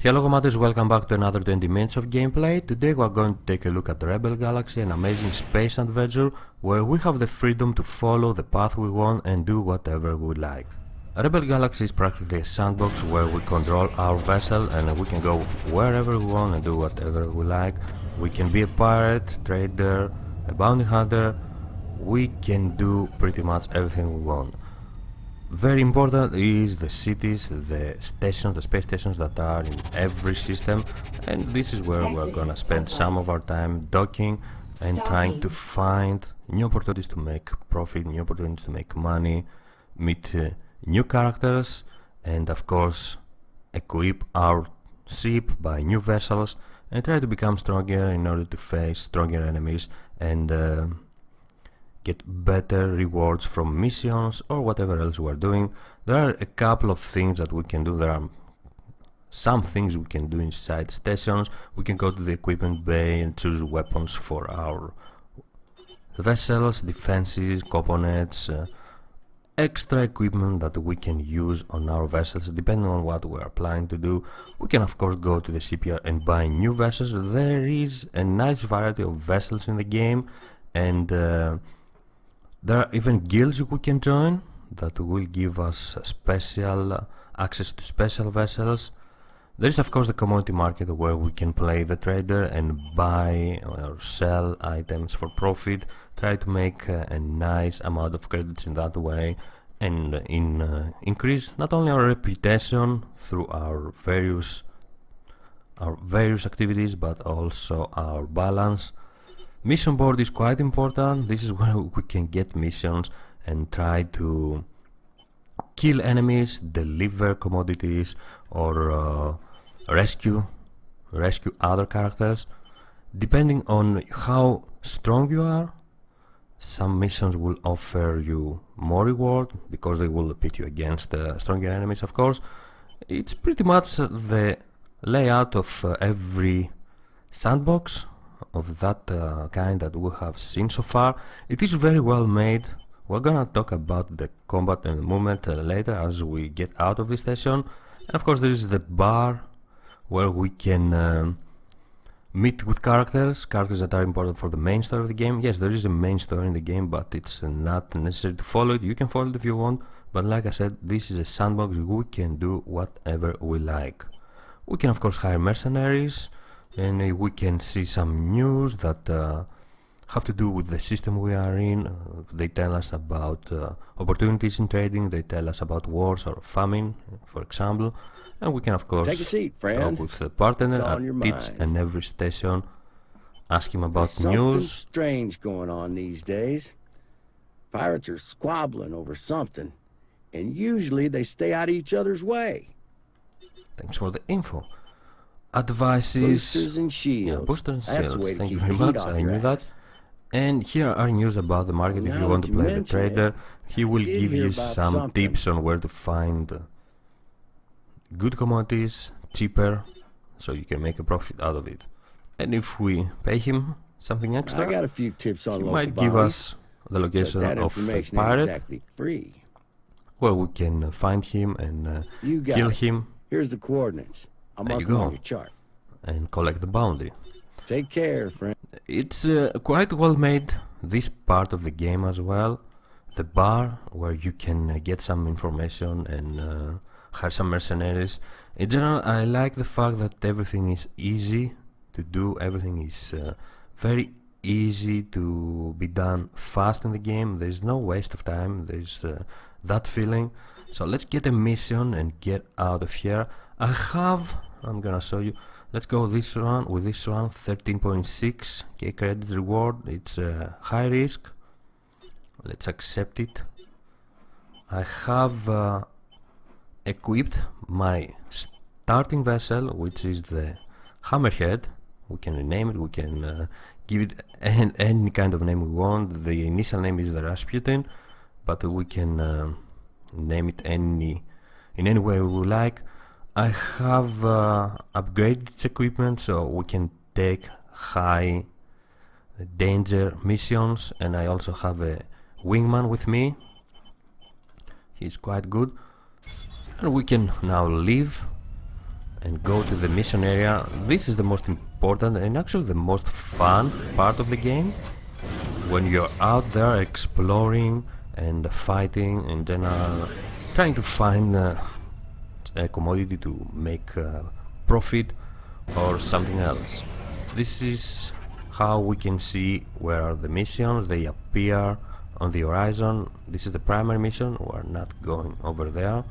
Hello commanders, welcome back to another 20 minutes of gameplay. Today we are going to take a look at the Rebel Galaxy, an amazing space adventure where we have the freedom to follow the path we want and do whatever we like. Rebel Galaxy is practically a sandbox where we control our vessel and we can go wherever we want and do whatever we like. We can be a pirate, trader, a bounty hunter. We can do pretty much everything we want. Very important is the cities, the stations, the space stations that are in every system, and this is where we're gonna spend some of our time docking and trying to find new opportunities to make profit, new opportunities to make money, meet new characters, and of course equip our ship, buy new vessels, and try to become stronger in order to face stronger enemies and get better rewards from missions or whatever else we are doing. There are a couple of things that we can do. There are some things we can do inside stations. We can go to the equipment bay and choose weapons for our vessels, defenses, components, extra equipment that we can use on our vessels depending on what we are planning to do. We can of course go to the shipyard and buy new vessels. There is a nice variety of vessels in the game, and there are even guilds we can join that will give us special access to special vessels. There is of course the commodity market where we can play the trader and buy or sell items for profit, try to make a nice amount of credits in that way, and increase not only our reputation through our various activities but also our balance. Mission board is quite important. This is where we can get missions and try to kill enemies, deliver commodities, or rescue other characters. Depending on how strong you are, some missions will offer you more reward because they will pit you against stronger enemies, of course. It's pretty much the layout of every sandbox of that kind that we have seen so far. It is very well made. We're gonna talk about the combat and the movement later as we get out of this station. And of course there is the bar where we can meet with characters that are important for the main story of the game. Yes, there is a main story in the game, but it's not necessary to follow it. You can follow it if you want, but like I said, this is a sandbox. We can do whatever we like. We can of course hire mercenaries, and we can see some news that have to do with the system we are in. They tell us about opportunities in trading, they tell us about wars or famine, for example, and we can of course take a seat, friend. talk with the partner at each and every station, ask him about There's news. Something strange going on these days. Pirates are squabbling over something, and usually they stay out of each other's way. Thanks for the info. Advices, Boosters and shields. Boosters and That's the shields. way to Thank you keep very the heat much. off I your knew that. ass. And here are news about the market. Well, if you now want that to you play the mention trader, it, he will did give hear you about some something. tips on where to find good commodities cheaper, so you can make a profit out of it. And if we pay him something extra, I got a few tips on he local might give bounties, us the but location that of a information ain't pirate exactly free. where we can find him and You got kill it. him Here's the coordinates. I'll There mark you them go. on your chart. and collect the bounty. Take care, friend. It's quite well made, this part of the game as well. The bar where you can get some information and hire some mercenaries. In general, I like the fact that everything is easy to do. Everything is very easy to be done fast in the game. There's no waste of time. There's that feeling. So let's get a mission and get out of here. I'm gonna show you. Let's go this one with this one. 13.6k credits reward. It's high risk. Let's accept it. I have equipped my starting vessel, which is the Hammerhead. We can rename it. We can give it any kind of name we want. The initial name is the Rasputin, but we can name it in any way we like. I have upgraded its equipment so we can take high danger missions, and I also have a wingman with me. He's quite good, and we can now leave and go to the mission area. This is the most important and actually the most fun part of the game. When you're out there exploring and fighting in general, trying to find a commodity to make profit or something else. This is how we can see where are the missions. They appear on the horizon. This is the primary mission. We're not going over there.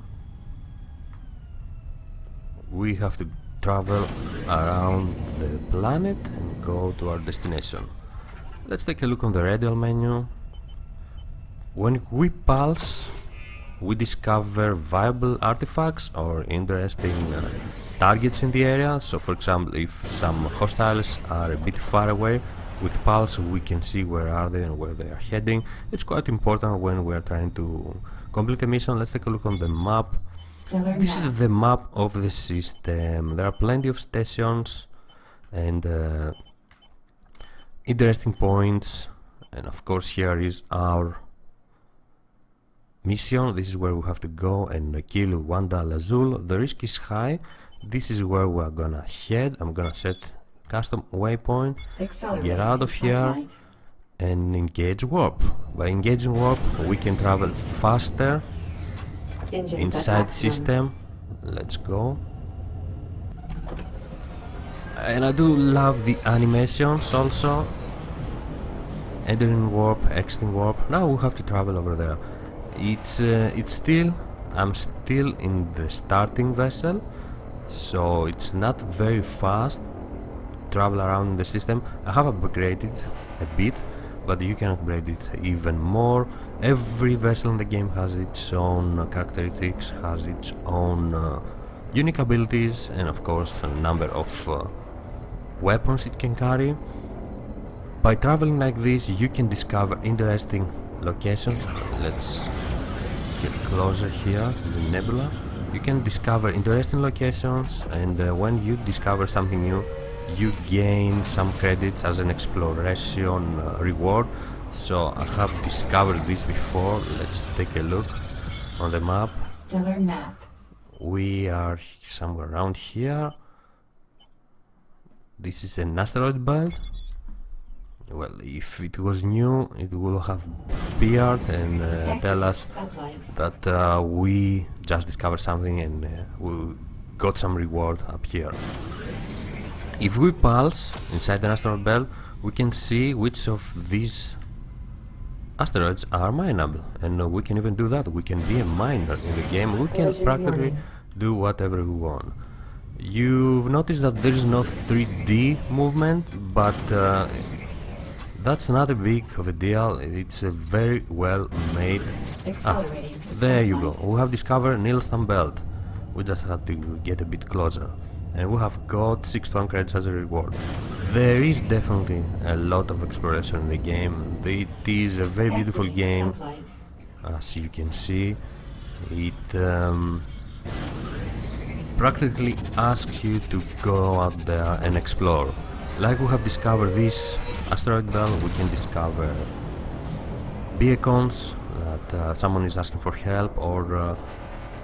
We have to travel around the planet and go to our destination. Let's take a look on the radial menu. When we pulse, we discover viable artifacts or interesting targets in the area. So for example, if some hostiles are a bit far away, with pulse we can see where are they and where they are heading. It's quite important when we are trying to complete a mission. Let's take a look on the map. This is the map of the system. There are plenty of stations and interesting points, and of course here is our mission. This is where we have to go and kill Wandal Azul. The risk is high. This is where we are gonna head. I'm gonna set custom waypoint, get out of here and engage warp. By engaging warp we can travel faster inside system. Let's go. And I do love the animations also. Entering warp, exiting warp. Now we have to travel over there. It's still, I'm still in the starting vessel, so it's not very fast. Travel around the system. I have upgraded a bit, but you can upgrade it even more. Every vessel in the game has its own characteristics, has its own unique abilities, and of course a number of weapons it can carry. By traveling like this you can discover interesting locations. Let's get closer here to the nebula. You can discover interesting locations, and when you discover something new you gain some credits as an exploration reward. So I have discovered this before. Let's take a look on the map. Stellar map. We are somewhere around here. This is an asteroid belt. Well, if it was new it would have appeared and tell us that we just discovered something and we got some reward up here. If we pulse inside an asteroid belt we can see which of these asteroids are mineable, and we can even do that. We can be a miner in the game. We can practically do whatever we want. You've noticed that there is no 3D movement, but that's not a big of a deal. It's a very well made. There you go. We have discovered Nilstan belt. We just had to get a bit closer, and we have got 61 credits as a reward. There is definitely a lot of exploration in the game. It is a very beautiful game, as you can see. It practically asks you to go out there and explore. Like we have discovered this asteroid belt, we can discover beacons that someone is asking for help, or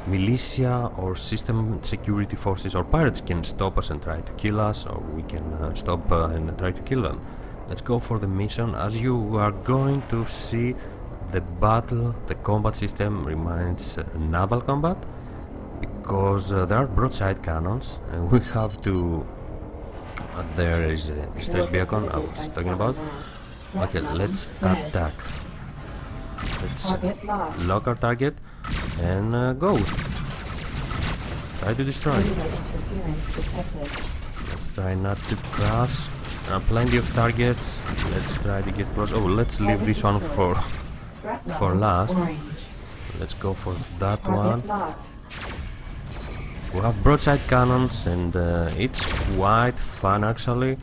militia or system security forces or pirates can stop us and try to kill us, or we can stop and try to kill them. Let's go for the mission. As you are going to see, the combat system reminds naval combat, because there are broadside cannons and we have to there is a distress beacon I was talking about. Okay, let's attack. Let's lock our target and go. Try to destroy. Let's try not to crash. There are plenty of targets. Let's try to get close. Oh, let's leave this one for last. Let's go for that one. We have broadside cannons, and it's quite fun actually.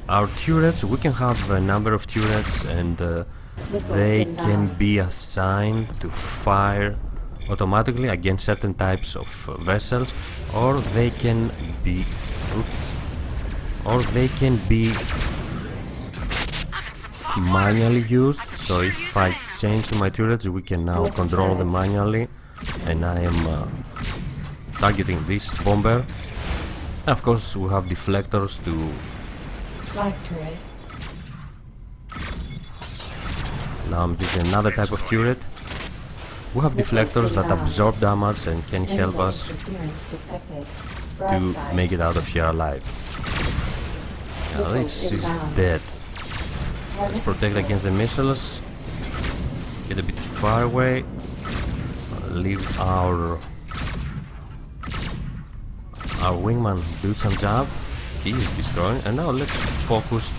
Our turrets, we can have a number of turrets, and they can be assigned to fire automatically against certain types of vessels, or they can be manually used. So if I change to my turrets, we can now control them manually, and I am targeting this bomber. Of course, we have deflectors to... Flag turret. Now I'm using another type of turret. We have deflectors that absorb damage and can help us to make it out of here alive. Now this is dead. Let's protect against the missiles. Get a bit far away. Leave our wingman do some job. He is destroying. And now let's focus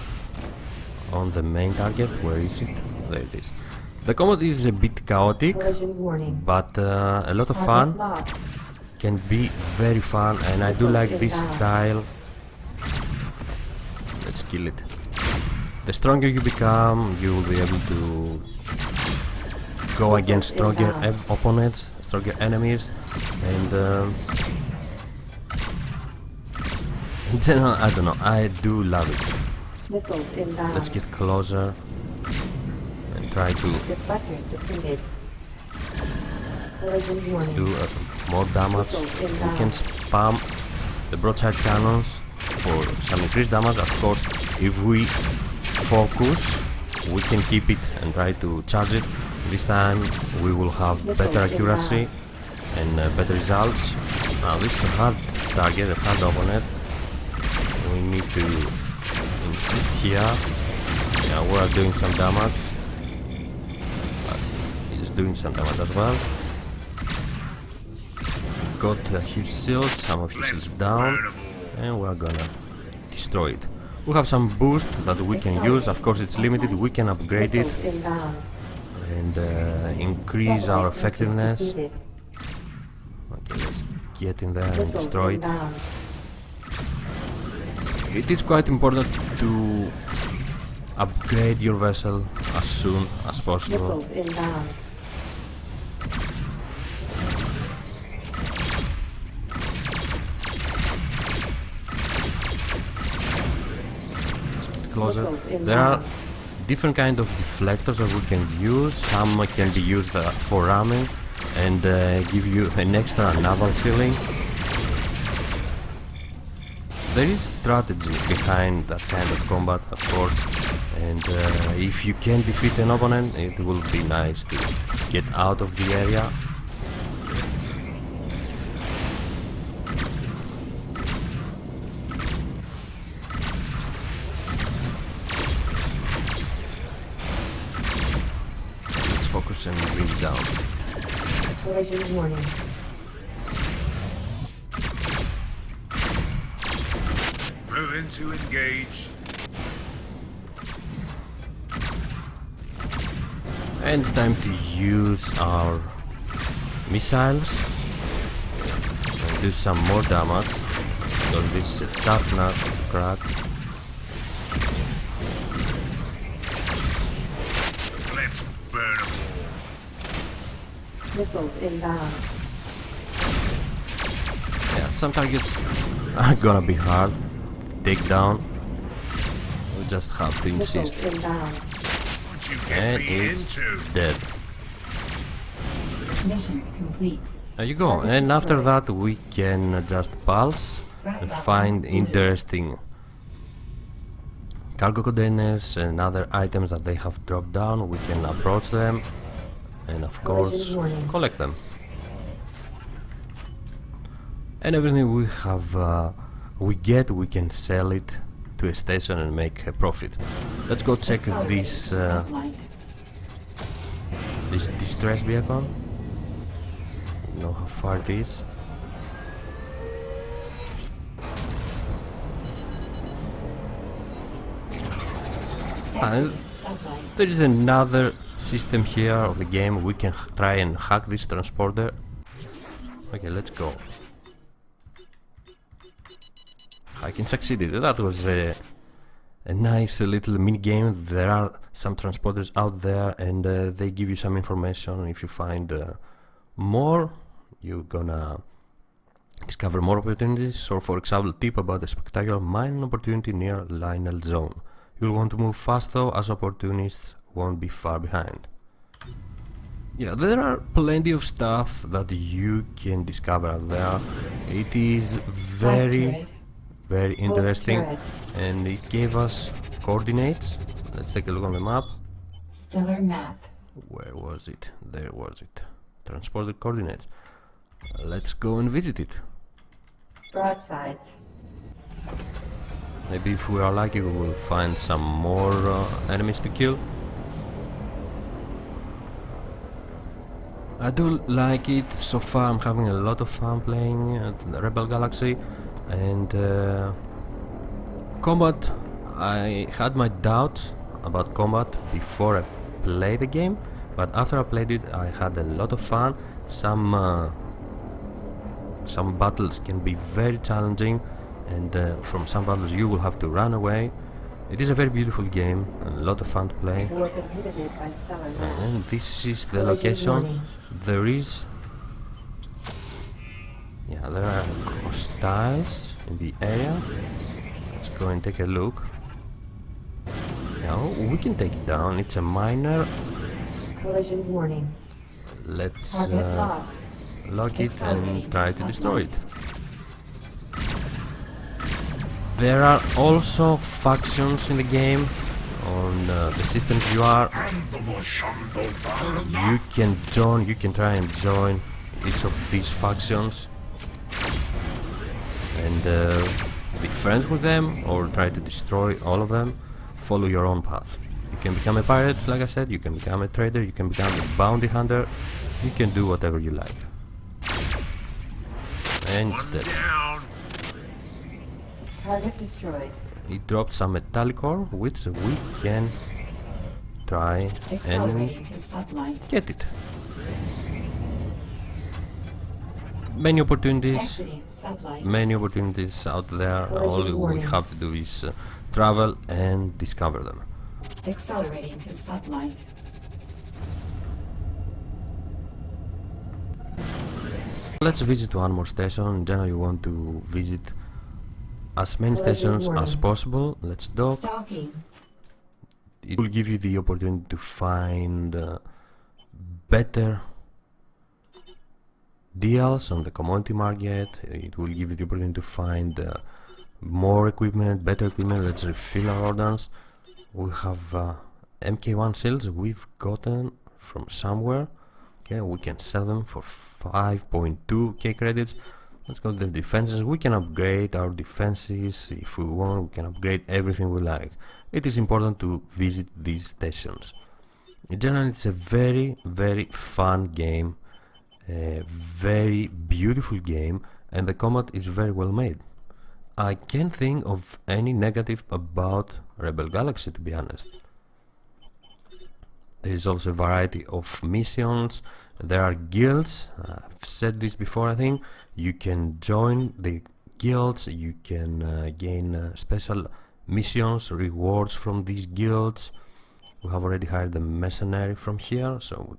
on the main target. Where is it? There it is. The combat is a bit chaotic, but a lot of fun. Can be very fun, and I do like this style. Let's kill it. The stronger you become, you will be able to go against stronger opponents, stronger enemies, and in general, I don't know, I do love it. Missiles inbound. Let's get closer and try to do more damage. We can spam the broadside cannons for some increased damage. Of course, if we focus, we can keep it and try to charge it. This time we will have better accuracy and better results. Now this is a hard target, a hard opponent. We need to insist here. Yeah, we are doing some damage. But he's doing some damage as well. Got his shield, some of his is down, and we are gonna destroy it. We have some boost that we can use. Of course it's limited, we can upgrade it and increase our effectiveness. Okay, let's get in there and destroy it. It is quite important to upgrade your vessel as soon as possible. Closer. There are different kind of deflectors that we can use. Some can be used for ramming and give you an extra naval feeling. There is strategy behind that kind of combat, of course, and if you can defeat an opponent, it will be nice to get out of the area. Focus and bring it down. Collision warning. Moving to engage. And it's time to use our missiles and do some more damage, because this is a tough nut to crack. Let's burn them all. Missiles inbound. Yeah, some targets are gonna be hard to take down. We just have to insist. Missiles inbound. What you get And me it's into? dead. Mission complete. There you go. And after that we can just pulse and find interesting cargo containers and other items that they have dropped down. We can approach them and of course collect them. And everything we have, we can sell it to a station and make a profit. Let's go check this this distress beacon. Know how far it is. And there is another system here of the game. We can try and hack this transporter. Okay, let's go. Hacking succeeded. That was a nice little mini game. There are some transporters out there and they give you some information. If you find more, you're gonna discover more opportunities. Or for example, tip about a spectacular mining opportunity near Lionel Zone. You'll want to move fast though, as opportunists won't be far behind. Yeah, there are plenty of stuff that you can discover out there. It is very very interesting, turret. and it gave us coordinates. Let's take a look on the map. Stellar map. Where was it? There was it. Transported coordinates. Let's go and visit it. Broadsides. Maybe if we are lucky we will find some more enemies to kill. I do like it so far. I'm having a lot of fun playing the Rebel Galaxy, and combat, I had my doubts about combat before I played the game, but after I played it I had a lot of fun. Some battles can be very challenging, and from some battles you will have to run away. It is a very beautiful game, a lot of fun to play. Warp inhibited by stellar mass. And this is the Collision location. warning. There is, yeah, there are hostiles in the area. Let's go and take a look. Now we can take it down. It's a miner. Collision warning. Let's Target locked. lock it and Accelerating try to destroy it. satellite. There are also factions in the game. On the systems you are, you can join, you can try and join each of these factions and be friends with them, or try to destroy all of them. Follow your own path. You can become a pirate, like I said, you can become a trader, you can become a bounty hunter, you can do whatever you like. And it's dead. Down. Target destroyed. It dropped some metallic ore, which we can try and Accelerating to satellite. get it. Many opportunities, Exiting satellite. many opportunities out there. Collision All we warning. have to do is travel and discover them. Accelerating to satellite. Let's visit one more station. In general, you want to visit as many Collision stations as warning. possible. Let's dock. Stalking. It will give you the opportunity to find better deals on the commodity market. It will give you the opportunity to find more equipment, better equipment. Let's refill our ordnance. We have MK1 shells we've gotten from somewhere. Okay, we can sell them for 5.2k credits. Let's go to the defenses. We can upgrade our defenses if we want. We can upgrade everything we like. It is important to visit these stations. In general, it's a very, very fun game, a very beautiful game, and the combat is very well made. I can't think of any negative about Rebel Galaxy, to be honest. There is also a variety of missions. There are guilds. I've said this before, I think. You can join the guilds. You can gain special missions, rewards from these guilds. We have already hired the mercenary from here, so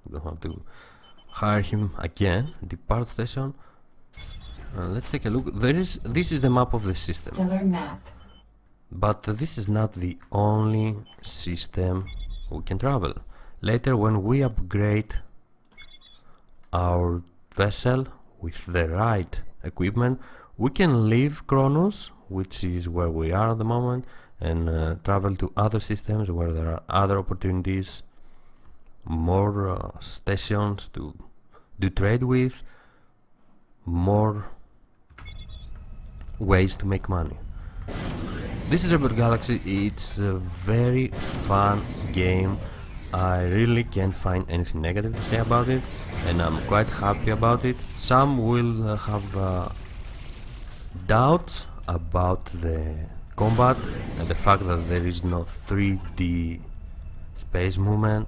we don't have to hire him again. Depart station. Let's take a look. This is the map of the system. Stellar map. But this is not the only system we can travel. Later, when we upgrade our vessel with the right equipment, we can leave Kronos, which is where we are at the moment, and travel to other systems where there are other opportunities, more stations to do trade with, more ways to make money. This is Rebel Galaxy. It's a very fun game. I really can't find anything negative to say about it, and I'm quite happy about it. Some will have doubts about the combat and the fact that there is no 3D space movement.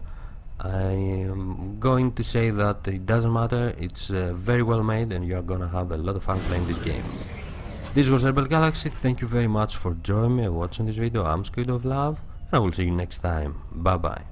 I am going to say that it doesn't matter. It's very well made, and you're gonna have a lot of fun playing this game. This was Rebel Galaxy. Thank you very much for joining me and watching this video. I'm Squid of Love, and I will see you next time. Bye bye.